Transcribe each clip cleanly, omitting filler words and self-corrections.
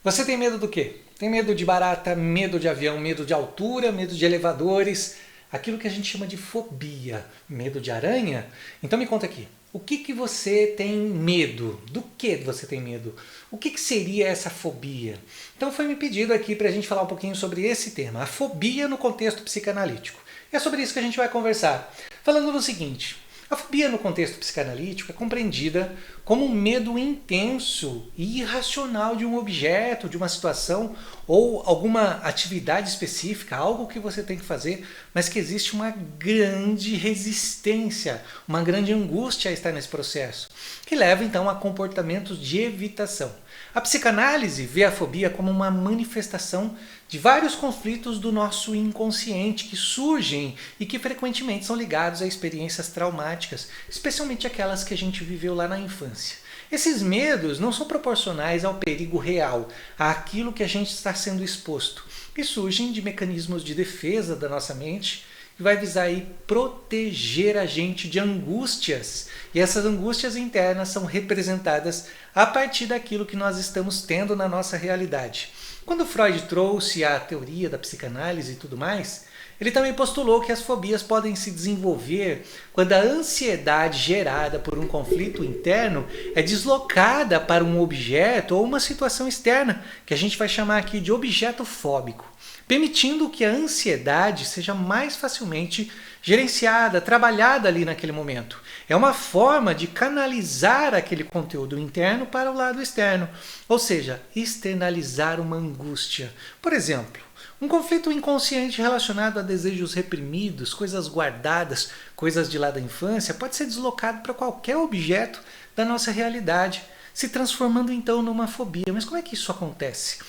Você tem medo do quê? Tem medo de barata, medo de avião, medo de altura, medo de elevadores, aquilo que a gente chama de fobia, medo de aranha? Então me conta aqui, o que você tem medo? Do que você tem medo? O que seria essa fobia? Então foi me pedido aqui para a gente falar um pouquinho sobre esse tema, a fobia no contexto psicanalítico. E é sobre isso que a gente vai conversar. Falando no seguinte, a fobia no contexto psicanalítico é compreendida como um medo intenso e irracional de um objeto, de uma situação ou alguma atividade específica, algo que você tem que fazer, mas que existe uma grande resistência, uma grande angústia a estar nesse processo, que leva então a comportamentos de evitação. A psicanálise vê a fobia como uma manifestação de vários conflitos do nosso inconsciente que surgem e que frequentemente são ligados a experiências traumáticas, especialmente aquelas que a gente viveu lá na infância. Esses medos não são proporcionais ao perigo real, àquilo que a gente está sendo exposto, e surgem de mecanismos de defesa da nossa mente que vai visar aí proteger a gente de angústias. E essas angústias internas são representadas a partir daquilo que nós estamos tendo na nossa realidade. Quando Freud trouxe a teoria da psicanálise e tudo mais, ele também postulou que as fobias podem se desenvolver quando a ansiedade gerada por um conflito interno é deslocada para um objeto ou uma situação externa, que a gente vai chamar aqui de objeto fóbico, permitindo que a ansiedade seja mais facilmente gerenciada, trabalhada ali naquele momento. É uma forma de canalizar aquele conteúdo interno para o lado externo, ou seja, externalizar uma angústia. Por exemplo, um conflito inconsciente relacionado a desejos reprimidos, coisas guardadas, coisas de lá da infância, pode ser deslocado para qualquer objeto da nossa realidade, se transformando então numa fobia. Mas como é que isso acontece?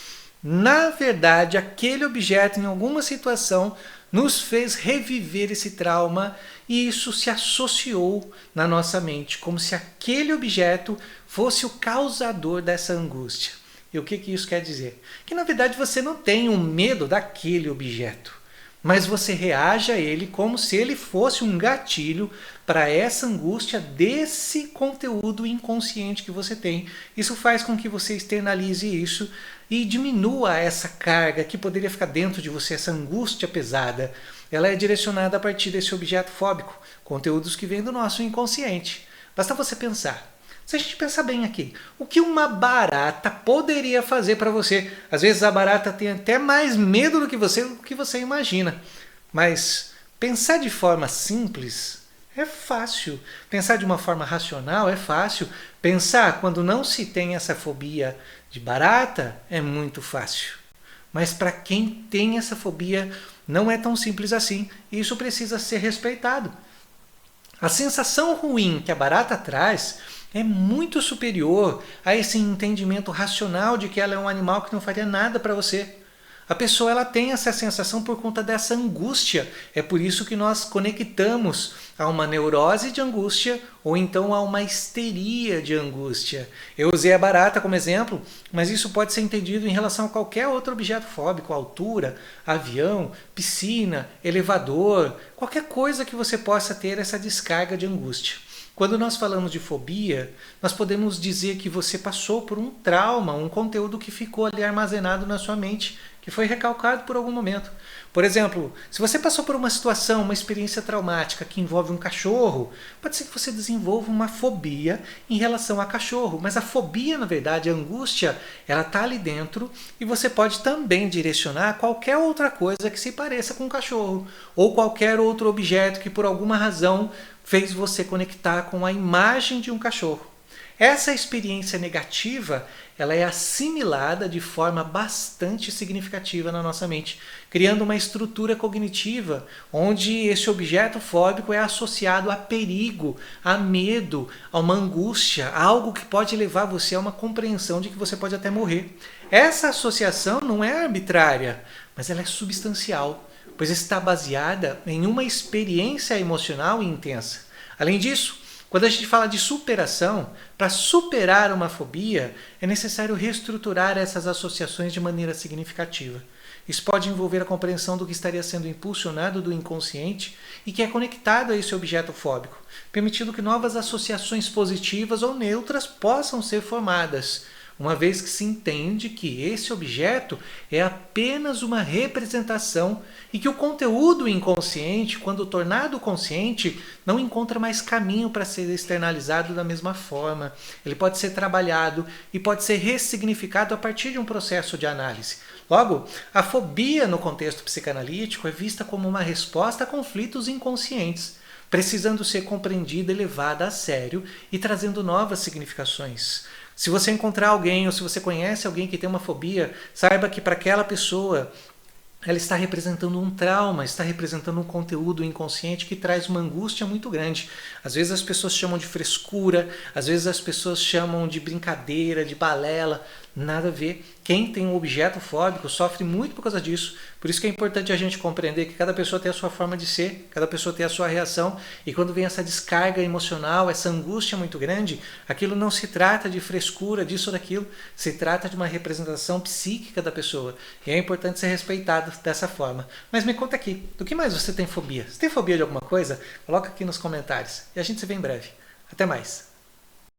Na verdade, aquele objeto em alguma situação nos fez reviver esse trauma e isso se associou na nossa mente, como se aquele objeto fosse o causador dessa angústia. E o que isso quer dizer? Que na verdade você não tem um medo daquele objeto, mas você reage a ele como se ele fosse um gatilho para essa angústia desse conteúdo inconsciente que você tem. Isso faz com que você externalize isso e diminua essa carga que poderia ficar dentro de você, essa angústia pesada. Ela é direcionada a partir desse objeto fóbico, conteúdos que vêm do nosso inconsciente. Basta você pensar. Se a gente pensar bem aqui, o que uma barata poderia fazer para você? Às vezes a barata tem até mais medo do que você imagina. Mas pensar de forma simples é fácil. Pensar de uma forma racional é fácil. Pensar quando não se tem essa fobia de barata é muito fácil. Mas para quem tem essa fobia não é tão simples assim. E isso precisa ser respeitado. A sensação ruim que a barata traz é muito superior a esse entendimento racional de que ela é um animal que não faria nada para você. A pessoa ela tem essa sensação por conta dessa angústia. É por isso que nós conectamos a uma neurose de angústia ou então a uma histeria de angústia. Eu usei a barata como exemplo, mas isso pode ser entendido em relação a qualquer outro objeto fóbico, altura, avião, piscina, elevador, qualquer coisa que você possa ter essa descarga de angústia. Quando nós falamos de fobia, nós podemos dizer que você passou por um trauma, um conteúdo que ficou ali armazenado na sua mente, que foi recalcado por algum momento. Por exemplo, se você passou por uma situação, uma experiência traumática que envolve um cachorro, pode ser que você desenvolva uma fobia em relação a cachorro. Mas a fobia, na verdade, a angústia, ela está ali dentro e você pode também direcionar qualquer outra coisa que se pareça com um cachorro ou qualquer outro objeto que por alguma razão fez você conectar com a imagem de um cachorro. Essa experiência negativa, ela é assimilada de forma bastante significativa na nossa mente, criando uma estrutura cognitiva onde esse objeto fóbico é associado a perigo, a medo, a uma angústia, a algo que pode levar você a uma compreensão de que você pode até morrer. Essa associação não é arbitrária, mas ela é substancial, pois está baseada em uma experiência emocional intensa. Além disso, quando a gente fala de superação, para superar uma fobia, é necessário reestruturar essas associações de maneira significativa. Isso pode envolver a compreensão do que estaria sendo impulsionado do inconsciente e que é conectado a esse objeto fóbico, permitindo que novas associações positivas ou neutras possam ser formadas. uma vez que se entende que esse objeto é apenas uma representação e que o conteúdo inconsciente, quando tornado consciente, não encontra mais caminho para ser externalizado da mesma forma. Ele pode ser trabalhado e pode ser ressignificado a partir de um processo de análise. Logo, a fobia no contexto psicanalítico é vista como uma resposta a conflitos inconscientes, precisando ser compreendida e levada a sério e trazendo novas significações. Se você encontrar alguém ou se você conhece alguém que tem uma fobia, saiba que para aquela pessoa ela está representando um trauma, está representando um conteúdo inconsciente que traz uma angústia muito grande. Às vezes as pessoas chamam de frescura, às vezes as pessoas chamam de brincadeira, de balela, nada a ver. Quem tem um objeto fóbico sofre muito por causa disso. Por isso que é importante a gente compreender que cada pessoa tem a sua forma de ser, cada pessoa tem a sua reação, e quando vem essa descarga emocional, essa angústia muito grande, aquilo não se trata de frescura, disso ou daquilo, se trata de uma representação psíquica da pessoa. E é importante ser respeitado dessa forma. Mas me conta aqui, do que mais você tem fobia? Você tem fobia de alguma coisa? Coloca aqui nos comentários. E a gente se vê em breve. Até mais!